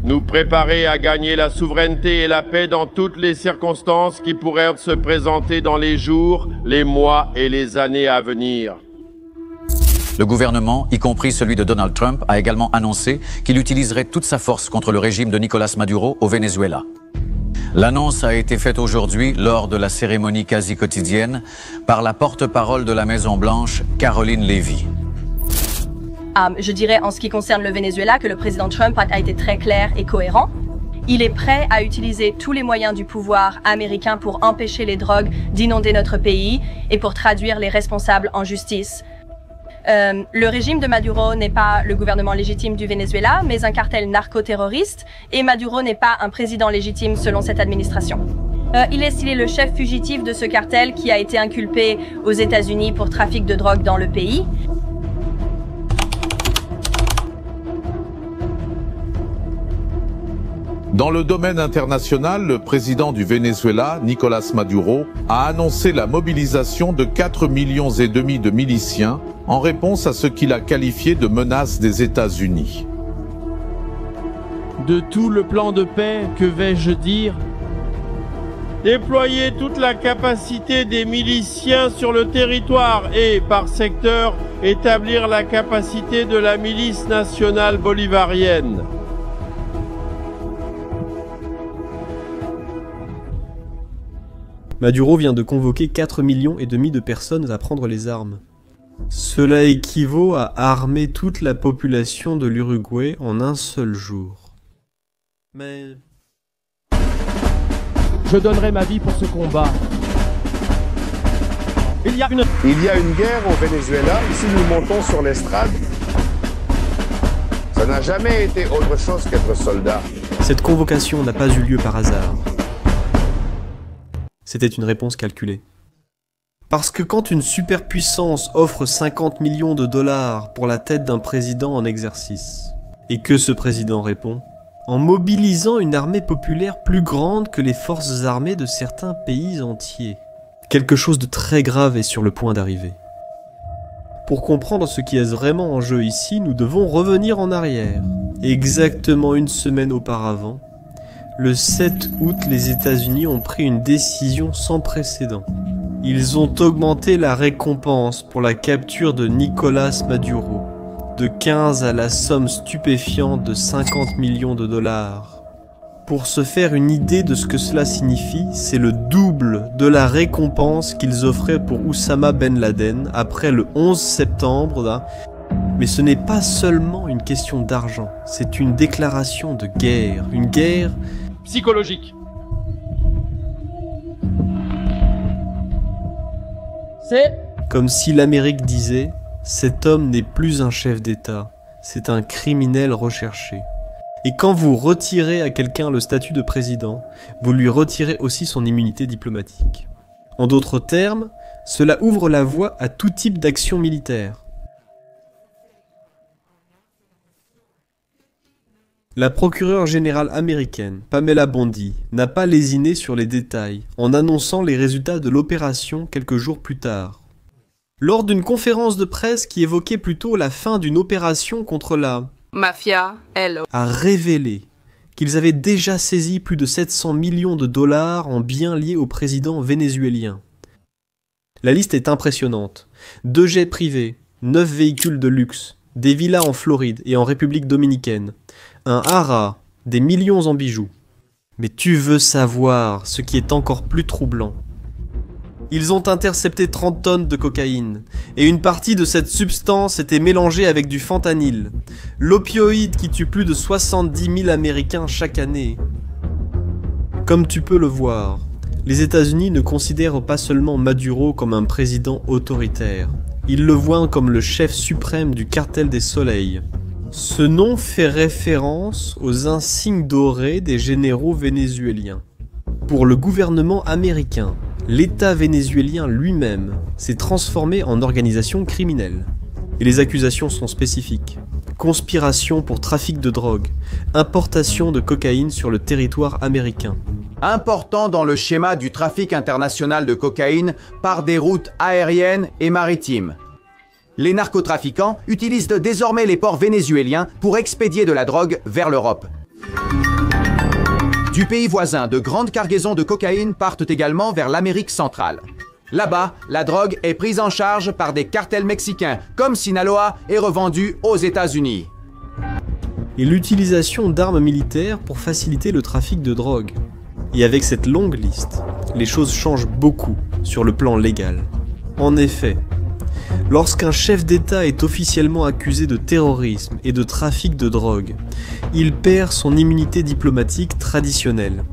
nous préparer à gagner la souveraineté et la paix dans toutes les circonstances qui pourraient se présenter dans les jours, les mois et les années à venir. Le gouvernement, y compris celui de Donald Trump, a également annoncé qu'il utiliserait toute sa force contre le régime de Nicolás Maduro au Venezuela. L'annonce a été faite aujourd'hui lors de la cérémonie quasi quotidienne par la porte-parole de la Maison-Blanche, Caroline Lévy. Je dirais en ce qui concerne le Venezuela que le président Trump a été très clair et cohérent. Il est prêt à utiliser tous les moyens du pouvoir américain pour empêcher les drogues d'inonder notre pays et pour traduire les responsables en justice. Le régime de Maduro n'est pas le gouvernement légitime du Venezuela, mais un cartel narcoterroriste, et Maduro n'est pas un président légitime selon cette administration. Il est le chef fugitif de ce cartel qui a été inculpé aux États-Unis pour trafic de drogue dans le pays. Dans le domaine international, le président du Venezuela, Nicolás Maduro, a annoncé la mobilisation de 4,5 millions de miliciens en réponse à ce qu'il a qualifié de menace des États-Unis. De tout le plan de paix, que vais-je dire? Déployer toute la capacité des miliciens sur le territoire et, par secteur, établir la capacité de la milice nationale bolivarienne. Maduro vient de convoquer 4,5 millions de personnes à prendre les armes. Cela équivaut à armer toute la population de l'Uruguay en un seul jour. Mais... Je donnerai ma vie pour ce combat. Il y a une guerre au Venezuela. Ici, nous montons sur l'estrade. Ça n'a jamais été autre chose qu'être soldat. Cette convocation n'a pas eu lieu par hasard. C'était une réponse calculée. Parce que quand une superpuissance offre 50 millions de dollars pour la tête d'un président en exercice, et que ce président répond en mobilisant une armée populaire plus grande que les forces armées de certains pays entiers, quelque chose de très grave est sur le point d'arriver. Pour comprendre ce qui est vraiment en jeu ici, nous devons revenir en arrière. Exactement une semaine auparavant, le 7 août, les États-Unis ont pris une décision sans précédent. Ils ont augmenté la récompense pour la capture de Nicolás Maduro, de 15 à la somme stupéfiante de 50 millions de dollars. Pour se faire une idée de ce que cela signifie, c'est le double de la récompense qu'ils offraient pour Oussama Ben Laden après le 11 septembre. Mais ce n'est pas seulement une question d'argent, c'est une déclaration de guerre, une guerre psychologique. C'est comme si l'Amérique disait « Cet homme n'est plus un chef d'État, c'est un criminel recherché ». Et quand vous retirez à quelqu'un le statut de président, vous lui retirez aussi son immunité diplomatique. En d'autres termes, cela ouvre la voie à tout type d'action militaire. La procureure générale américaine, Pamela Bondi, n'a pas lésiné sur les détails en annonçant les résultats de l'opération quelques jours plus tard. Lors d'une conférence de presse qui évoquait plutôt la fin d'une opération contre la mafia, elle a révélé qu'ils avaient déjà saisi plus de 700 millions de dollars en biens liés au président vénézuélien. La liste est impressionnante. 2 jets privés, 9 véhicules de luxe, des villas en Floride et en République dominicaine, un haras, des millions en bijoux. Mais tu veux savoir ce qui est encore plus troublant. Ils ont intercepté 30 tonnes de cocaïne, et une partie de cette substance était mélangée avec du fentanyl, l'opioïde qui tue plus de 70 000 Américains chaque année. Comme tu peux le voir, les États-Unis ne considèrent pas seulement Maduro comme un président autoritaire, ils le voient comme le chef suprême du cartel des soleils. Ce nom fait référence aux insignes dorés des généraux vénézuéliens. Pour le gouvernement américain, l'État vénézuélien lui-même s'est transformé en organisation criminelle. Et les accusations sont spécifiques. Conspiration pour trafic de drogue, importation de cocaïne sur le territoire américain. Important dans le schéma du trafic international de cocaïne par des routes aériennes et maritimes. Les narcotrafiquants utilisent désormais les ports vénézuéliens pour expédier de la drogue vers l'Europe. Du pays voisin, de grandes cargaisons de cocaïne partent également vers l'Amérique centrale. Là-bas, la drogue est prise en charge par des cartels mexicains, comme Sinaloa, et revendue aux États-Unis. Et l'utilisation d'armes militaires pour faciliter le trafic de drogue. Et avec cette longue liste, les choses changent beaucoup sur le plan légal. En effet, lorsqu'un chef d'État est officiellement accusé de terrorisme et de trafic de drogue, il perd son immunité diplomatique traditionnelle.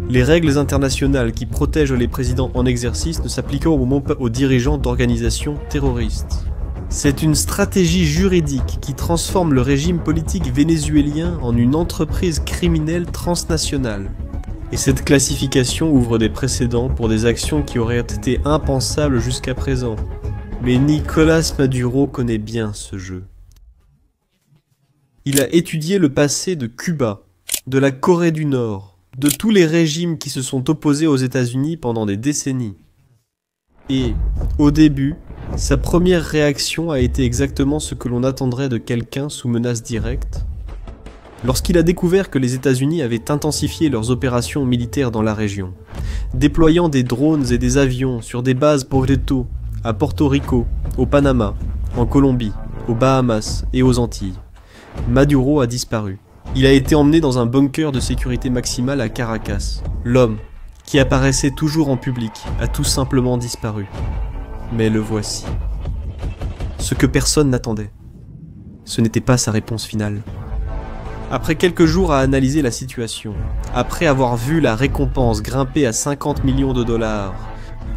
Les règles internationales qui protègent les présidents en exercice ne s'appliquent au moment pas aux dirigeants d'organisations terroristes. C'est une stratégie juridique qui transforme le régime politique vénézuélien en une entreprise criminelle transnationale. Et cette classification ouvre des précédents pour des actions qui auraient été impensables jusqu'à présent. Mais Nicolás Maduro connaît bien ce jeu. Il a étudié le passé de Cuba, de la Corée du Nord, de tous les régimes qui se sont opposés aux États-Unis pendant des décennies. Et, au début, sa première réaction a été exactement ce que l'on attendrait de quelqu'un sous menace directe. Lorsqu'il a découvert que les États-Unis avaient intensifié leurs opérations militaires dans la région, déployant des drones et des avions sur des bases Progreso, à Porto Rico, au Panama, en Colombie, aux Bahamas et aux Antilles, Maduro a disparu. Il a été emmené dans un bunker de sécurité maximale à Caracas. L'homme, qui apparaissait toujours en public, a tout simplement disparu. Mais le voici. Ce que personne n'attendait. Ce n'était pas sa réponse finale. Après quelques jours à analyser la situation, après avoir vu la récompense grimper à 50 millions de dollars,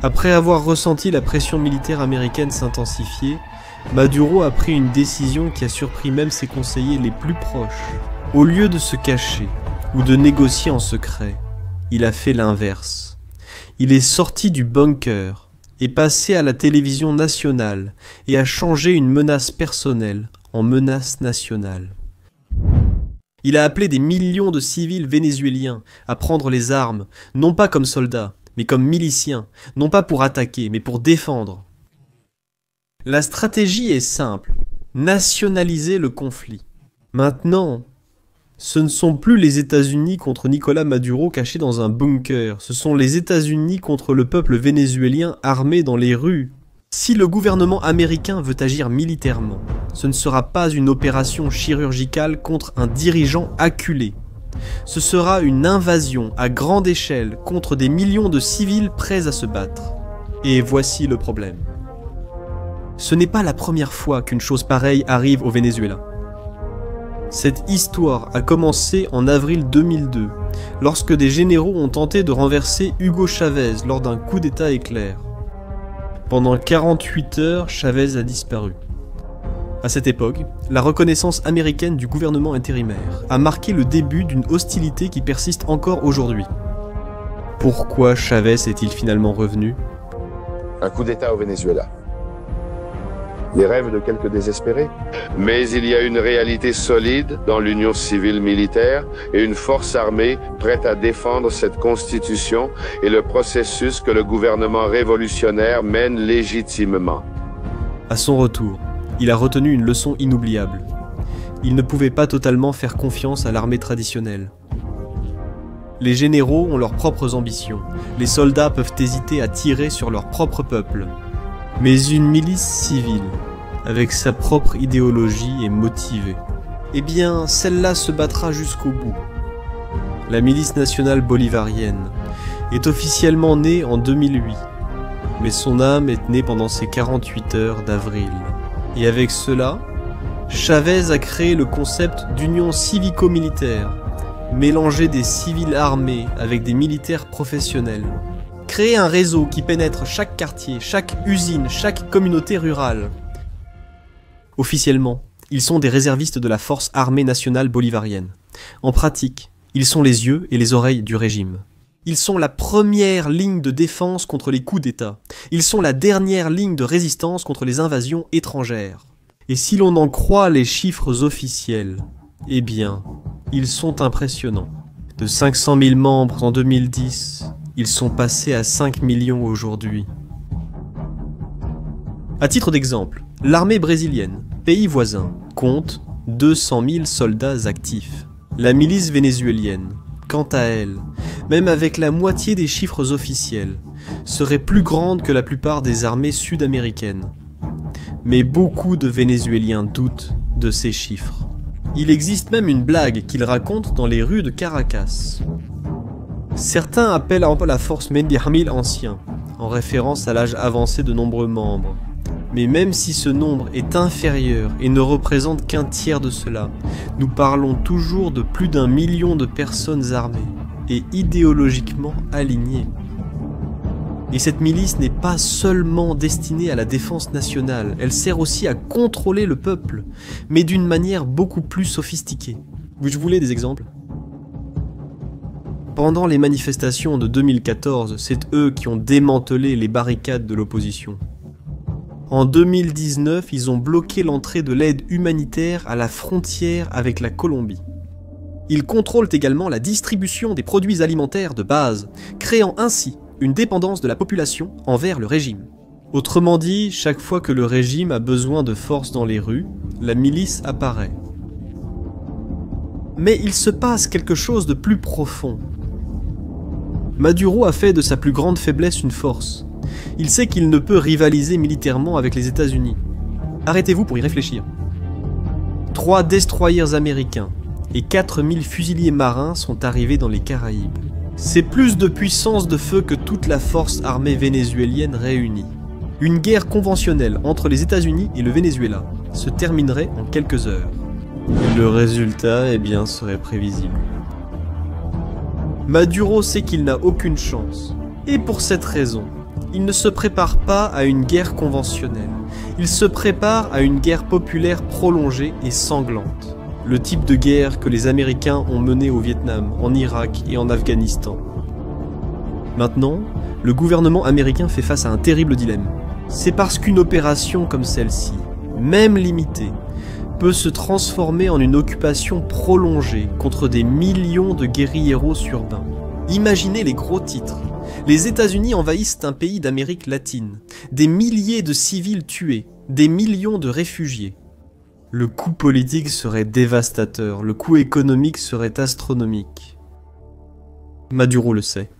après avoir ressenti la pression militaire américaine s'intensifier, Maduro a pris une décision qui a surpris même ses conseillers les plus proches. Au lieu de se cacher ou de négocier en secret, il a fait l'inverse. Il est sorti du bunker, est passé à la télévision nationale et a changé une menace personnelle en menace nationale. Il a appelé des millions de civils vénézuéliens à prendre les armes, non pas comme soldats, mais comme miliciens, non pas pour attaquer, mais pour défendre. La stratégie est simple, nationaliser le conflit. Maintenant, ce ne sont plus les États-Unis contre Nicolás Maduro cachés dans un bunker, ce sont les États-Unis contre le peuple vénézuélien armé dans les rues. Si le gouvernement américain veut agir militairement, ce ne sera pas une opération chirurgicale contre un dirigeant acculé. Ce sera une invasion à grande échelle contre des millions de civils prêts à se battre. Et voici le problème. Ce n'est pas la première fois qu'une chose pareille arrive au Venezuela. Cette histoire a commencé en avril 2002, lorsque des généraux ont tenté de renverser Hugo Chavez lors d'un coup d'état éclair. Pendant 48 heures, Chavez a disparu. À cette époque, la reconnaissance américaine du gouvernement intérimaire a marqué le début d'une hostilité qui persiste encore aujourd'hui. Pourquoi Chavez est-il finalement revenu? Un coup d'État au Venezuela. Les rêves de quelques désespérés. Mais il y a une réalité solide dans l'union civile militaire et une force armée prête à défendre cette constitution et le processus que le gouvernement révolutionnaire mène légitimement. À son retour, il a retenu une leçon inoubliable. Il ne pouvait pas totalement faire confiance à l'armée traditionnelle. Les généraux ont leurs propres ambitions. Les soldats peuvent hésiter à tirer sur leur propre peuple. Mais une milice civile, avec sa propre idéologie, est motivée. Eh bien, celle-là se battra jusqu'au bout. La milice nationale bolivarienne est officiellement née en 2008, mais son âme est née pendant ces 48 heures d'avril. Et avec cela, Chavez a créé le concept d'union civico-militaire, mélanger des civils armés avec des militaires professionnels. Créer un réseau qui pénètre chaque quartier, chaque usine, chaque communauté rurale. Officiellement, ils sont des réservistes de la force armée nationale bolivarienne. En pratique, ils sont les yeux et les oreilles du régime. Ils sont la première ligne de défense contre les coups d'État. Ils sont la dernière ligne de résistance contre les invasions étrangères. Et si l'on en croit les chiffres officiels, eh bien, ils sont impressionnants. De 500 000 membres en 2010, ils sont passés à 5 millions aujourd'hui. À titre d'exemple, l'armée brésilienne, pays voisin, compte 200 000 soldats actifs. La milice vénézuélienne, quant à elle, même avec la moitié des chiffres officiels, serait plus grande que la plupart des armées sud-américaines. Mais beaucoup de Vénézuéliens doutent de ces chiffres. Il existe même une blague qu'ils racontent dans les rues de Caracas. Certains appellent la force Mendijamil ancien, en référence à l'âge avancé de nombreux membres. Mais même si ce nombre est inférieur et ne représente qu'un tiers de cela, nous parlons toujours de plus d'1 million de personnes armées et idéologiquement alignées. Et cette milice n'est pas seulement destinée à la défense nationale, elle sert aussi à contrôler le peuple, mais d'une manière beaucoup plus sophistiquée. Vous voulez des exemples ? Pendant les manifestations de 2014, c'est eux qui ont démantelé les barricades de l'opposition. En 2019, ils ont bloqué l'entrée de l'aide humanitaire à la frontière avec la Colombie. Ils contrôlent également la distribution des produits alimentaires de base, créant ainsi une dépendance de la population envers le régime. Autrement dit, chaque fois que le régime a besoin de force dans les rues, la milice apparaît. Mais il se passe quelque chose de plus profond. Maduro a fait de sa plus grande faiblesse une force. Il sait qu'il ne peut rivaliser militairement avec les États-Unis. Arrêtez-vous pour y réfléchir. 3 destroyers américains et 4000 fusiliers marins sont arrivés dans les Caraïbes. C'est plus de puissance de feu que toute la force armée vénézuélienne réunie. Une guerre conventionnelle entre les États-Unis et le Venezuela se terminerait en quelques heures. Le résultat, serait prévisible. Maduro sait qu'il n'a aucune chance. Et pour cette raison, il ne se prépare pas à une guerre conventionnelle. Il se prépare à une guerre populaire prolongée et sanglante. Le type de guerre que les Américains ont menée au Vietnam, en Irak et en Afghanistan. Maintenant, le gouvernement américain fait face à un terrible dilemme. C'est parce qu'une opération comme celle-ci, même limitée, peut se transformer en une occupation prolongée contre des millions de guérilleros urbains. Imaginez les gros titres. Les États-Unis envahissent un pays d'Amérique latine. Des milliers de civils tués, des millions de réfugiés. Le coût politique serait dévastateur, le coût économique serait astronomique. Maduro le sait.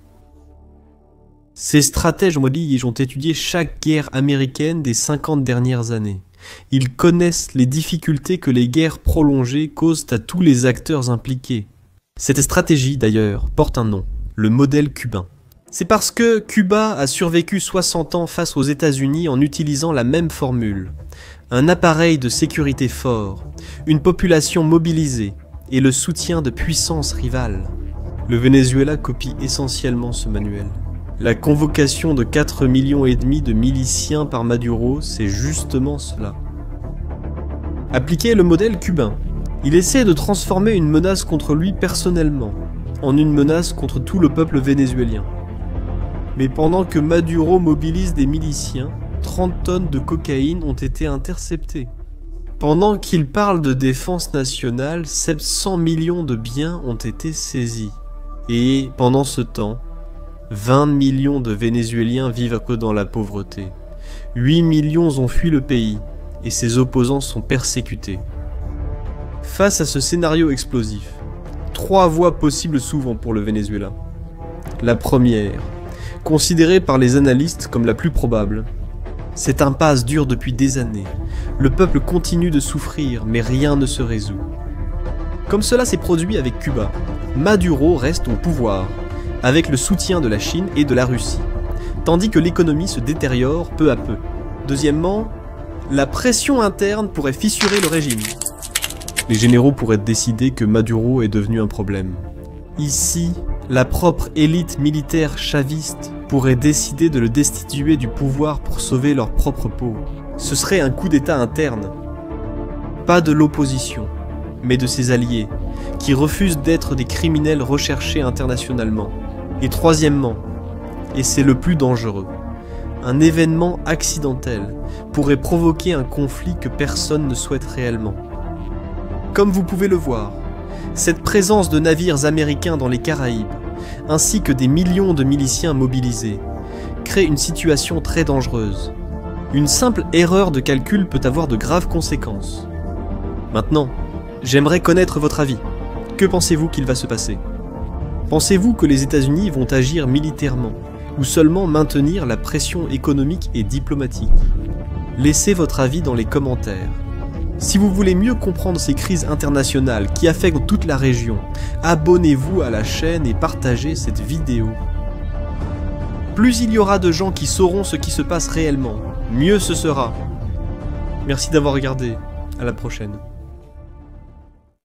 Ces stratèges ont étudié chaque guerre américaine des 50 dernières années. Ils connaissent les difficultés que les guerres prolongées causent à tous les acteurs impliqués. Cette stratégie, d'ailleurs, porte un nom, le modèle cubain. C'est parce que Cuba a survécu 60 ans face aux États-Unis en utilisant la même formule. Un appareil de sécurité fort, une population mobilisée et le soutien de puissances rivales. Le Venezuela copie essentiellement ce manuel. La convocation de 4,5 millions de miliciens par Maduro, c'est justement cela. Appliquer le modèle cubain. Il essaie de transformer une menace contre lui personnellement, en une menace contre tout le peuple vénézuélien. Mais pendant que Maduro mobilise des miliciens, 30 tonnes de cocaïne ont été interceptées. Pendant qu'il parle de défense nationale, 700 millions de biens ont été saisis. Et pendant ce temps, 20 millions de Vénézuéliens vivent que dans la pauvreté. 8 millions ont fui le pays, et ses opposants sont persécutés. Face à ce scénario explosif, 3 voies possibles s'ouvrent pour le Venezuela. La première, considérée par les analystes comme la plus probable. Cette impasse dure depuis des années. Le peuple continue de souffrir, mais rien ne se résout. Comme cela s'est produit avec Cuba, Maduro reste au pouvoir, avec le soutien de la Chine et de la Russie, tandis que l'économie se détériore peu à peu. Deuxièmement, la pression interne pourrait fissurer le régime. Les généraux pourraient décider que Maduro est devenu un problème. Ici, la propre élite militaire chaviste pourrait décider de le destituer du pouvoir pour sauver leur propre peau. Ce serait un coup d'État interne. Pas de l'opposition, mais de ses alliés, qui refusent d'être des criminels recherchés internationalement. Et troisièmement, et c'est le plus dangereux, un événement accidentel pourrait provoquer un conflit que personne ne souhaite réellement. Comme vous pouvez le voir, cette présence de navires américains dans les Caraïbes, ainsi que des millions de miliciens mobilisés, crée une situation très dangereuse. Une simple erreur de calcul peut avoir de graves conséquences. Maintenant, j'aimerais connaître votre avis. Que pensez-vous qu'il va se passer? Pensez-vous que les États-Unis vont agir militairement ou seulement maintenir la pression économique et diplomatique? Laissez votre avis dans les commentaires. Si vous voulez mieux comprendre ces crises internationales qui affectent toute la région, abonnez-vous à la chaîne et partagez cette vidéo. Plus il y aura de gens qui sauront ce qui se passe réellement, mieux ce sera. Merci d'avoir regardé. À la prochaine.